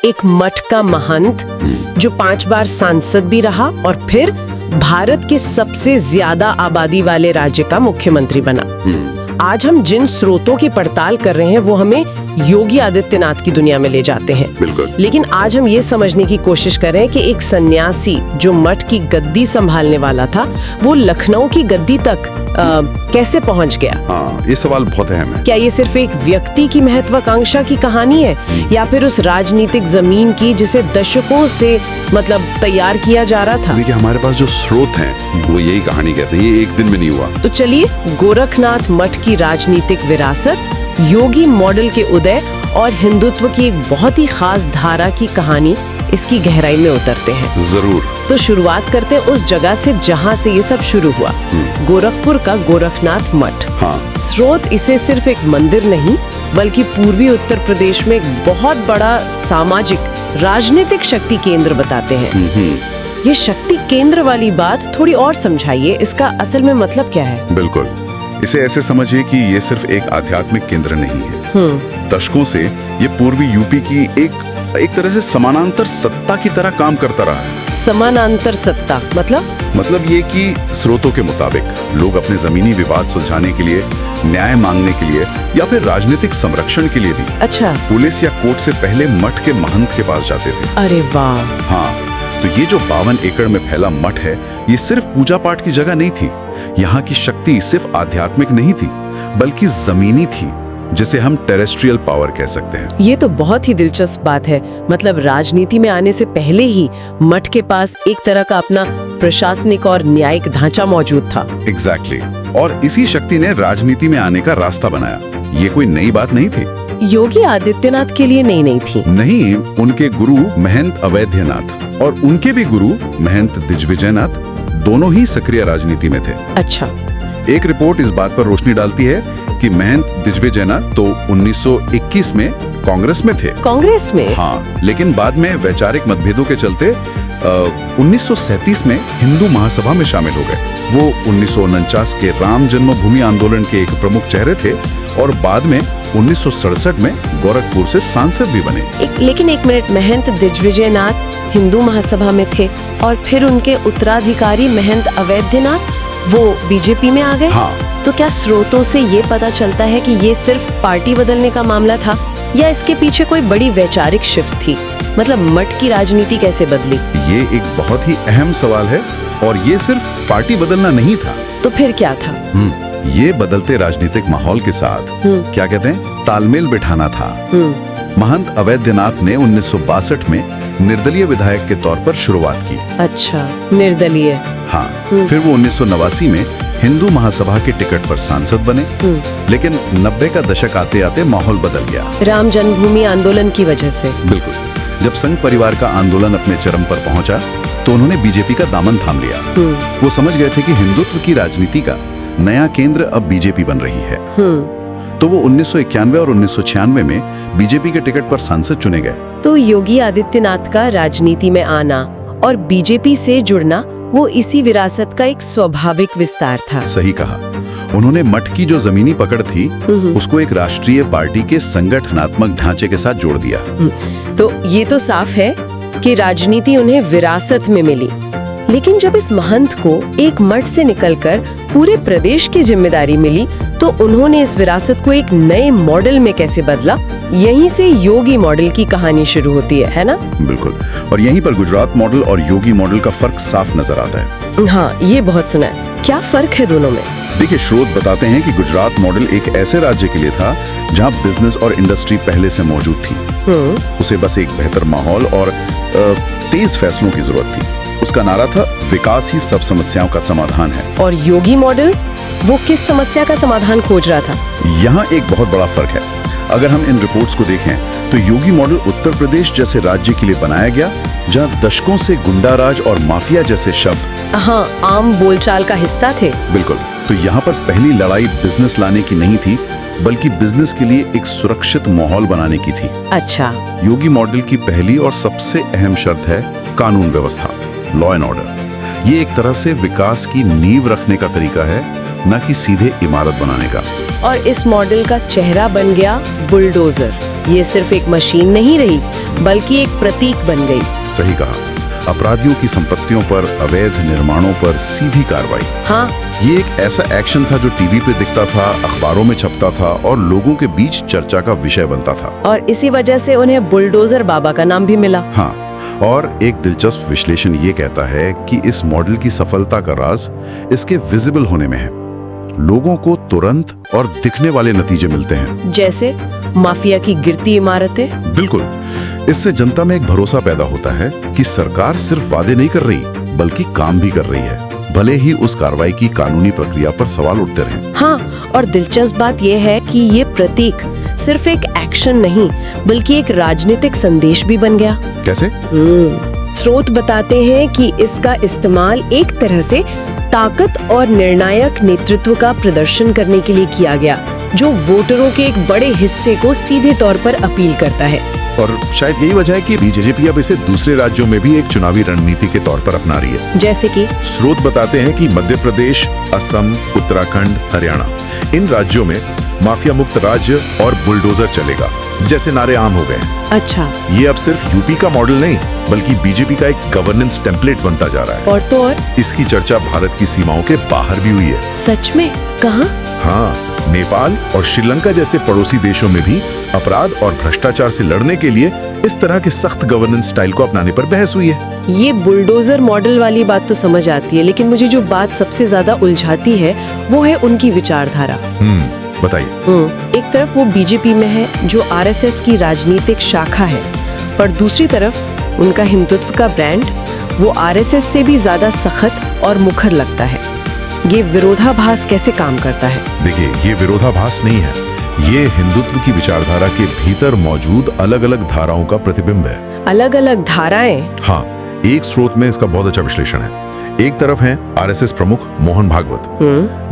एक मठ का महंत जो 5 बार सांसद भी रहा और फिर भारत के सबसे ज्यादा आबादी वाले राज्य का मुख्यमंत्री बना। आज हम जिन स्रोतों की पड़ताल कर रहे हैं वो हमें योगी आदित्यनाथ की दुनिया में ले जाते हैं। बिल्कुल। लेकिन आज हम ये समझने की कोशिश कर रहे हैं कि एक सन्यासी जो मठ की गद्दी संभालने वाला था वो लखनऊ की गद्दी तक कैसे पहुंच गया। हाँ, ये सवाल बहुत अहम है। क्या ये सिर्फ एक व्यक्ति की महत्वाकांक्षा की कहानी है या फिर उस राजनीतिक जमीन की जिसे दशकों से तैयार किया जा रहा था। देखिए, हमारे पास जो स्रोत हैं वो यही कहानी कहते हैं, ये एक दिन में नहीं हुआ। तो चलिए गोरखनाथ मठ की राजनीतिक विरासत, योगी मॉडल के उदय और हिंदुत्व की एक बहुत ही खास धारा की कहानी, इसकी गहराई में उतरते हैं। जरूर। तो शुरुआत करते हैं उस जगह से जहाँ से ये सब शुरू हुआ, गोरखपुर का गोरखनाथ मठ। हाँ। स्रोत इसे सिर्फ एक मंदिर नहीं बल्कि पूर्वी उत्तर प्रदेश में एक बहुत बड़ा सामाजिक राजनीतिक शक्ति केंद्र बताते हैं। ये शक्ति केंद्र वाली बात थोड़ी और समझाइए, इसका असल में मतलब क्या है। बिल्कुल, इसे ऐसे समझिए कि ये सिर्फ एक आध्यात्मिक केंद्र नहीं है। दशकों से ये पूर्वी यूपी की एक तरह से समानांतर सत्ता की तरह काम करता रहा है। समानांतर सत्ता मतलब ये कि स्रोतों के मुताबिक लोग अपने जमीनी विवाद सुलझाने के लिए, न्याय मांगने के लिए या फिर राजनीतिक संरक्षण के लिए भी अच्छा पुलिस या कोर्ट से पहले मठ के महंत के पास जाते थे। अरे वाह। हाँ, तो ये जो 52 एकड़ में फैला मठ है, ये सिर्फ पूजा पाठ की जगह नहीं थी। यहाँ की शक्ति सिर्फ आध्यात्मिक नहीं थी बल्कि जमीनी थी, जिसे हम टेरेस्ट्रियल पावर कह सकते हैं। ये तो बहुत ही दिलचस्प बात है। राजनीति में आने से पहले ही मठ के पास एक तरह का अपना प्रशासनिक और न्यायिक ढांचा मौजूद था। एग्जैक्टली। और इसी शक्ति ने राजनीति में आने का रास्ता बनाया। ये कोई नई बात नहीं थी। योगी आदित्यनाथ के लिए नहीं थी। नहीं, उनके गुरु महंत अवैधनाथ और उनके भी गुरु महंत दिग्विजयनाथ दोनों ही सक्रिय राजनीति में थे। अच्छा। एक रिपोर्ट इस बात पर रोशनी डालती है कि महंत दिग्विजयनाथ तो 1921 में कांग्रेस में थे। कांग्रेस में? हाँ, लेकिन बाद में वैचारिक मतभेदों के चलते 1937 में हिंदू महासभा में शामिल हो गए। वो 1949 के राम जन्मभूमि आंदोलन के एक प्रमुख चेहरे थे और बाद में 1967 में गोरखपुर से सांसद भी बने। लेकिन एक मिनट, महंत दिग्विजयनाथ हिंदू महासभा में थे और फिर उनके उत्तराधिकारी महंत अवैधनाथ वो बीजेपी में आ गए। हाँ। तो क्या स्रोतों से ये पता चलता है कि ये सिर्फ पार्टी बदलने का मामला था या इसके पीछे कोई बड़ी वैचारिक शिफ्ट थी? मठ की राजनीति कैसे बदली? ये एक बहुत ही अहम सवाल है और ये सिर्फ पार्टी बदलना नहीं था। तो फिर क्या था? ये बदलते राजनीतिक माहौल के साथ क्या कहते हैं, तालमेल बिठाना था। महंत अवैधनाथ ने 1962 में निर्दलीय विधायक के तौर पर शुरुआत की। अच्छा, निर्दलीय। हाँ। फिर वो 1989 में हिंदू महासभा के टिकट पर सांसद बने। लेकिन 90 का दशक आते आते माहौल बदल गया। राम जन्मभूमि आंदोलन की वजह से। बिल्कुल। जब संघ परिवार का आंदोलन अपने चरम पर पहुंचा तो उन्होंने बीजेपी का दामन थाम लिया। वो समझ गए थे कि हिंदुत्व की राजनीति का नया केंद्र अब बीजेपी बन रही है। तो वो 1991 और 1996 में बीजेपी के टिकट पर सांसद चुने गए। तो योगी आदित्यनाथ का राजनीति में आना और बीजेपी से जुड़ना वो इसी विरासत का एक स्वाभाविक विस्तार था। सही कहा। उन्होंने मठ की जो जमीनी पकड़ थी उसको एक राष्ट्रीय पार्टी के संगठनात्मक ढांचे के साथ जोड़ दिया। तो ये तो साफ है कि राजनीति उन्हें विरासत में मिली। लेकिन जब इस महंत को एक मठ से निकलकर पूरे प्रदेश की जिम्मेदारी मिली तो उन्होंने इस विरासत को एक नए मॉडल में कैसे बदला? यहीं से योगी मॉडल की कहानी शुरू होती है ना? बिल्कुल। और यहीं पर गुजरात मॉडल और योगी मॉडल का फर्क साफ नजर आता है। हाँ, ये बहुत सुना है। क्या फर्क है दोनों में? देखिए, स्रोत बताते हैं कि गुजरात मॉडल एक ऐसे राज्य के लिए था जहाँ बिजनेस और इंडस्ट्री पहले से मौजूद थी। उसे बस एक बेहतर माहौल और तेज फैसलों की जरूरत थी। उसका नारा था, विकास ही सब समस्याओं का समाधान है। और योगी मॉडल वो किस समस्या का समाधान खोज रहा था? यहाँ एक बहुत बड़ा फर्क है। अगर हम इन रिपोर्ट्स को देखें तो योगी मॉडल उत्तर प्रदेश जैसे राज्य के लिए बनाया गया जहाँ दशकों से गुंडाराज और माफिया जैसे शब्द आम बोलचाल का हिस्सा थे। बिल्कुल। तो यहाँ पर पहली लड़ाई बिजनेस लाने की नहीं थी बल्कि बिजनेस के लिए एक सुरक्षित माहौल बनाने की थी। अच्छा। योगी मॉडल की पहली और सबसे अहम शर्त है कानून व्यवस्था, लॉ एंड ऑर्डर। ये एक तरह से विकास की नींव रखने का तरीका है, न कि सीधे इमारत बनाने का। और इस मॉडल का चेहरा बन गया बुलडोजर। ये सिर्फ एक मशीन नहीं रही बल्कि एक प्रतीक बन गई। सही कहा। अपराधियों की संपत्तियों पर, अवैध निर्माणों पर सीधी कार्रवाई। हाँ, ये एक ऐसा एक्शन था जो टीवी पे दिखता था, अखबारों में छपता था और लोगों के बीच चर्चा का विषय बनता था। और इसी वजह से उन्हें बुलडोजर बाबा का नाम भी मिला। हाँ, और एक दिलचस्प विश्लेषण ये कहता है कि इस मॉडल की सफलता का राज इसके विजिबल होने में है। लोगों को तुरंत और दिखने वाले नतीजे मिलते हैं। जैसे माफिया की गिरती इमारतें। बिल्कुल। इससे जनता में एक भरोसा पैदा होता है कि सरकार सिर्फ वादे नहीं कर रही बल्कि काम भी कर रही है, भले ही उस कार्रवाई की कानूनी प्रक्रिया पर सवाल उठते रहें। हाँ, और दिलचस्प बात यह है कि ये प्रतीक सिर्फ एक एक्शन नहीं बल्कि एक राजनीतिक संदेश भी बन गया। कैसे? स्रोत बताते हैं कि इसका इस्तेमाल एक तरह से ताकत और निर्णायक नेतृत्व का प्रदर्शन करने के लिए किया गया, जो वोटरों के एक बड़े हिस्से को सीधे तौर पर अपील करता है। और शायद यही वजह है कि बीजेपी अब इसे दूसरे राज्यों में भी एक चुनावी रणनीति के तौर पर अपना रही है। जैसे कि स्रोत बताते हैं कि मध्य प्रदेश, असम, उत्तराखंड, हरियाणा, इन राज्यों में माफिया मुक्त राज्य और बुलडोजर चलेगा जैसे नारे आम हो गए। अच्छा, ये अब सिर्फ यूपी का मॉडल नहीं बल्कि बीजेपी का एक गवर्नेंस टेम्पलेट बनता जा रहा है। और तो और इसकी चर्चा भारत की सीमाओं के बाहर भी हुई है। सच में? कहाँ? हाँ, नेपाल और श्रीलंका जैसे पड़ोसी देशों में भी अपराध और भ्रष्टाचार से लड़ने के लिए इस तरह के सख्त गवर्नेंस स्टाइल को अपनाने पर बहस हुई है। ये बुलडोजर मॉडल वाली बात तो समझ आती है, लेकिन मुझे जो बात सबसे ज्यादा उलझाती है वो है उनकी विचारधारा। बताइए। एक तरफ वो बीजेपी में है जो आरएसएस की राजनीतिक शाखा है, पर दूसरी तरफ उनका हिंदुत्व का ब्रांड वो आरएसएस से भी ज्यादा सख्त और मुखर लगता है। ये विरोधाभास कैसे काम करता है? देखिए, ये विरोधाभास नहीं है, ये हिंदुत्व की विचारधारा के भीतर मौजूद अलग अलग धाराओं का प्रतिबिंब है। अलग अलग धाराएं? हाँ, एक स्रोत में इसका बहुत अच्छा विश्लेषण है। एक तरफ हैं आरएसएस प्रमुख मोहन भागवत,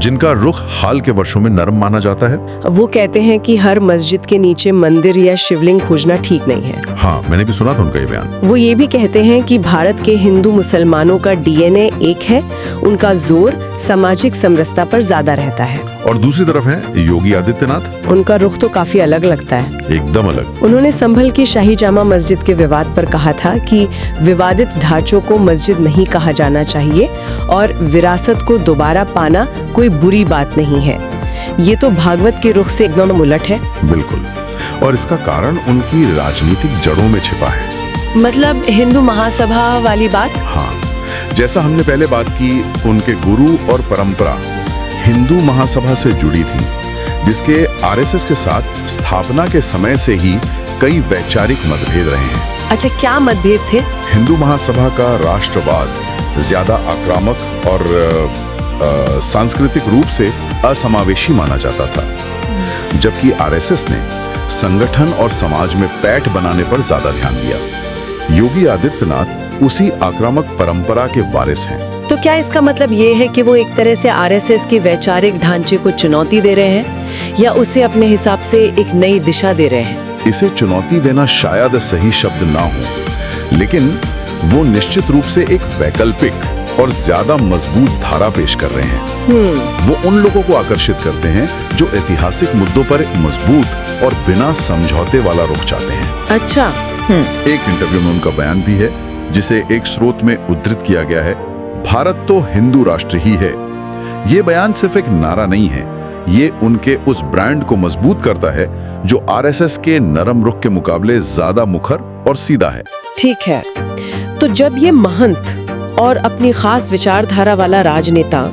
जिनका रुख हाल के वर्षों में नरम माना जाता है। वो कहते हैं कि हर मस्जिद के नीचे मंदिर या शिवलिंग खोजना ठीक नहीं है। हाँ, मैंने भी सुना था उनका ये बयान। वो ये भी कहते हैं कि भारत के हिंदू मुसलमानों का डीएनए एक है, उनका जोर सामाजिक समरसता पर ज्यादा रहता है। और दूसरी तरफ है योगी आदित्यनाथ। उनका रुख तो काफी अलग लगता है। एकदम अलग। उन्होंने संभल की शाही जामा मस्जिद के विवाद पर कहा था कि विवादित ढांचों को मस्जिद नहीं कहा जाना चाहिए और विरासत को दोबारा पाना कोई बुरी बात नहीं है। ये तो भागवत के रुख से एकदम उलट है। बिल्कुल, और इसका कारण उनकी राजनीतिक जड़ों में छिपा है। मतलब हिंदू महासभा वाली बात? हाँ, जैसा हमने पहले बात की, उनके गुरु और परंपरा हिंदू महासभा से जुड़ी थी, जिसके आरएसएस के साथ स्थापना के समय से ही कई वैचारिक मतभेद रहे हैं। अच्छा, क्या मतभेद थे? हिंदू महासभा का राष्ट्रवाद ज्यादा आक्रामक और सांस्कृतिक रूप से असमावेशी माना जाता था, जबकि आरएसएस ने संगठन और समाज में पैठ बनाने पर ज्यादा ध्यान दिया। योगी आदित्यनाथ उसी आक्रामक परंपरा के वारिस हैं। तो क्या इसका मतलब ये है कि वो एक तरह से आरएसएस के वैचारिक ढांचे को चुनौती दे रहे हैं या उसे अपने हिसाब से एक नई दिशा दे रहे हैं? इसे चुनौती देना शायद सही शब्द ना हो, लेकिन वो निश्चित रूप से एक वैकल्पिक और ज्यादा मजबूत धारा पेश कर रहे हैं। वो उन लोगों को आकर्षित करते हैं जो ऐतिहासिक मुद्दों पर एक मजबूत और बिना समझौते वाला रुख चाहते हैं। अच्छा। एक इंटरव्यू में उनका बयान भी है, जिसे एक स्रोत में उद्धृत किया गया है, भारत तो हिंदू राष्ट्र ही है। ये बयान सिर्फ एक नारा नहीं है, ये उनके उस ब्रांड को मजबूत करता है जो आरएसएस के नरम रुख के मुकाबले ज्यादा मुखर और सीधा है। ठीक है, तो जब ये महंत और अपनी खास विचारधारा वाला राजनेता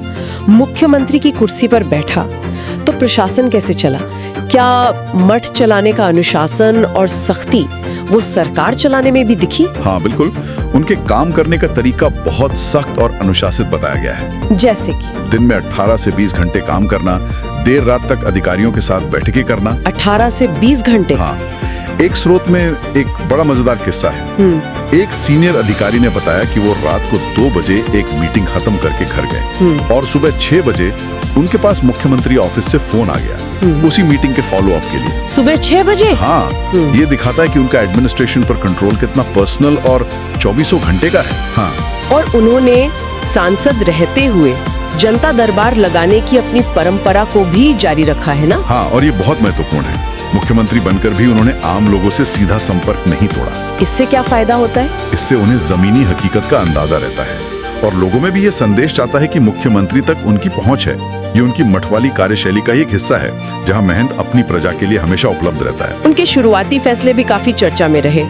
मुख्यमंत्री की कुर्सी पर बैठा, तो प्रशासन कैसे चला? क्या मठ चलाने का अनुशासन और सख्ती वो सरकार चलाने में भी दिखी? हाँ बिल्कुल, उनके काम करने का तरीका बहुत सख्त और अनुशासित बताया गया है। जैसे कि दिन में 18 से 20 घंटे काम करना, देर रात तक अधिकारियों के साथ बैठकें करना। 18 से 20 घंटे? हाँ, एक स्रोत में एक बड़ा मजेदार किस्सा है। एक सीनियर अधिकारी ने बताया कि वो रात को 2 बजे एक मीटिंग खत्म करके घर गए और सुबह 6 बजे उनके पास मुख्यमंत्री ऑफिस से फोन आ गया उसी मीटिंग के फॉलो अप के लिए। सुबह 6 बजे? हाँ, ये दिखाता है कि उनका एडमिनिस्ट्रेशन पर कंट्रोल कितना पर्सनल और 24 घंटे का है। हाँ, और उन्होंने सांसद रहते हुए जनता दरबार लगाने की अपनी परंपरा को भी जारी रखा है ना? हाँ, और ये बहुत महत्वपूर्ण है। मुख्यमंत्री बनकर भी उन्होंने आम लोगों से सीधा संपर्क नहीं तोड़ा। इससे क्या फायदा होता है? इससे उन्हें जमीनी हकीकत का अंदाजा रहता है और लोगों में भी ये संदेश जाता है कि मुख्यमंत्री तक उनकी पहुंच है। ये उनकी मठवाली कार्यशैली का ही एक हिस्सा है, जहां महंत अपनी प्रजा के लिए हमेशा उपलब्ध रहता है। उनके शुरुआती फैसले भी काफी चर्चा में रहे।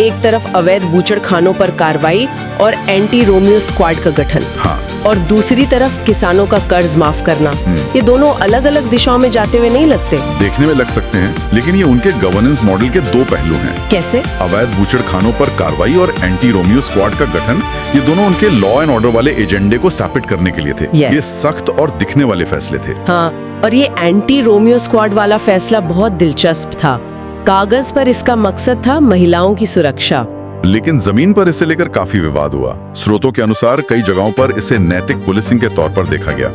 एक तरफ अवैध बूचड़खानों पर कार्रवाई और एंटी रोमियो स्क्वाड का गठन, हाँ, और दूसरी तरफ किसानों का कर्ज माफ करना। ये दोनों अलग अलग दिशाओं में जाते हुए नहीं लगते? देखने में लग सकते हैं, लेकिन ये उनके गवर्नेंस मॉडल के दो पहलू हैं। कैसे? अवैध बूचड़खानों पर कार्रवाई और एंटी रोमियो स्क्वाड का गठन, ये दोनों उनके लॉ एंड ऑर्डर वाले एजेंडे को स्थापित करने के लिए थे। Yes. ये सख्त और दिखने वाले फैसले थे। हाँ, और ये एंटी रोमियो स्क्वाड वाला फैसला बहुत दिलचस्प था। कागज पर इसका मकसद था महिलाओं की सुरक्षा, लेकिन जमीन पर इसे लेकर काफी विवाद हुआ। स्रोतों के अनुसार कई जगहों पर इसे नैतिक पुलिसिंग के तौर पर देखा गया।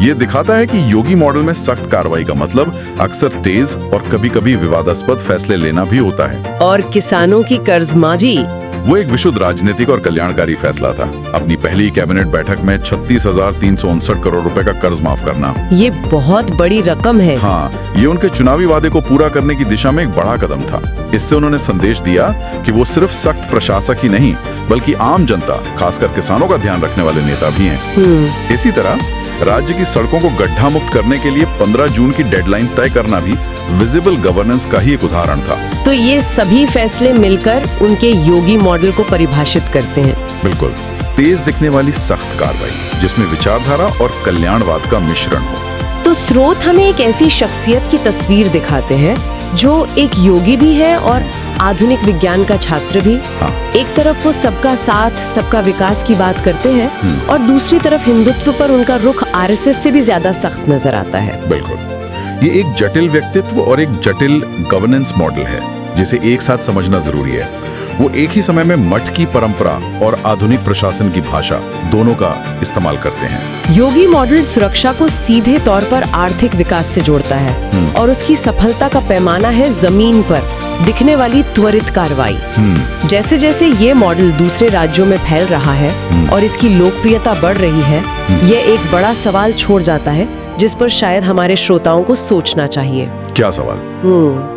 ये दिखाता है कि योगी मॉडल में सख्त कार्रवाई का मतलब अक्सर तेज और कभी-कभी विवादास्पद फैसले लेना भी होता है। और किसानों की कर्जमाजी, वो एक विशुद्ध राजनीतिक और कल्याणकारी फैसला था। अपनी पहली कैबिनेट बैठक में 36,359 करोड़ रुपए का कर्ज माफ करना, ये बहुत बड़ी रकम है। हाँ, ये उनके चुनावी वादे को पूरा करने की दिशा में एक बड़ा कदम था। इससे उन्होंने संदेश दिया कि वो सिर्फ सख्त प्रशासक ही नहीं, बल्कि आम जनता, खासकर किसानों का ध्यान रखने वाले नेता भी हैं। इसी तरह राज्य की सड़कों को गड्ढा मुक्त करने के लिए 15 जून की डेडलाइन तय करना भी विजिबल गवर्नेंस का ही एक उदाहरण था। तो ये सभी फैसले मिलकर उनके योगी मॉडल को परिभाषित करते हैं। बिल्कुल, तेज दिखने वाली सख्त कार्रवाई जिसमें विचारधारा और कल्याणवाद का मिश्रण हो। तो स्रोत हमें एक ऐसी शख्सियत की तस्वीर दिखाते हैं जो एक योगी भी है और आधुनिक विज्ञान का छात्र भी। हाँ। एक तरफ वो सबका साथ, सबका विकास की बात करते हैं और दूसरी तरफ हिंदुत्व पर उनका रुख आरएसएस से भी ज्यादा सख्त नजर आता है। बिल्कुल, ये एक जटिल व्यक्तित्व और एक जटिल गवर्नेंस मॉडल है जिसे एक साथ समझना जरूरी है। वो एक ही समय में मठ की परंपरा और आधुनिक प्रशासन की भाषा दोनों का इस्तेमाल करते हैं। योगी मॉडल सुरक्षा को सीधे तौर पर आर्थिक विकास से जोड़ता है और उसकी सफलता का पैमाना है जमीन पर दिखने वाली त्वरित कार्रवाई। जैसे जैसे ये मॉडल दूसरे राज्यों में फैल रहा है और इसकी लोकप्रियता बढ़ रही है, ये एक बड़ा सवाल छोड़ जाता है जिस पर शायद हमारे श्रोताओं को सोचना चाहिए। क्या सवाल?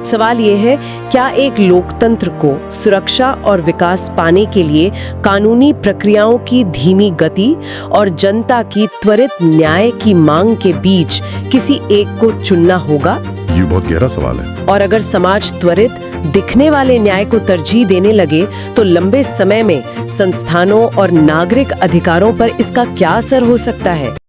सवाल ये है, क्या एक लोकतंत्र को सुरक्षा और विकास पाने के लिए कानूनी प्रक्रियाओं की धीमी गति और जनता की त्वरित न्याय की मांग के बीच किसी एक को चुनना होगा? ये बहुत गहरा सवाल है। और अगर समाज त्वरित दिखने वाले न्याय को तरजीह देने लगे तो लंबे समय में संस्थानों और नागरिक अधिकारों पर इसका क्या असर हो सकता है?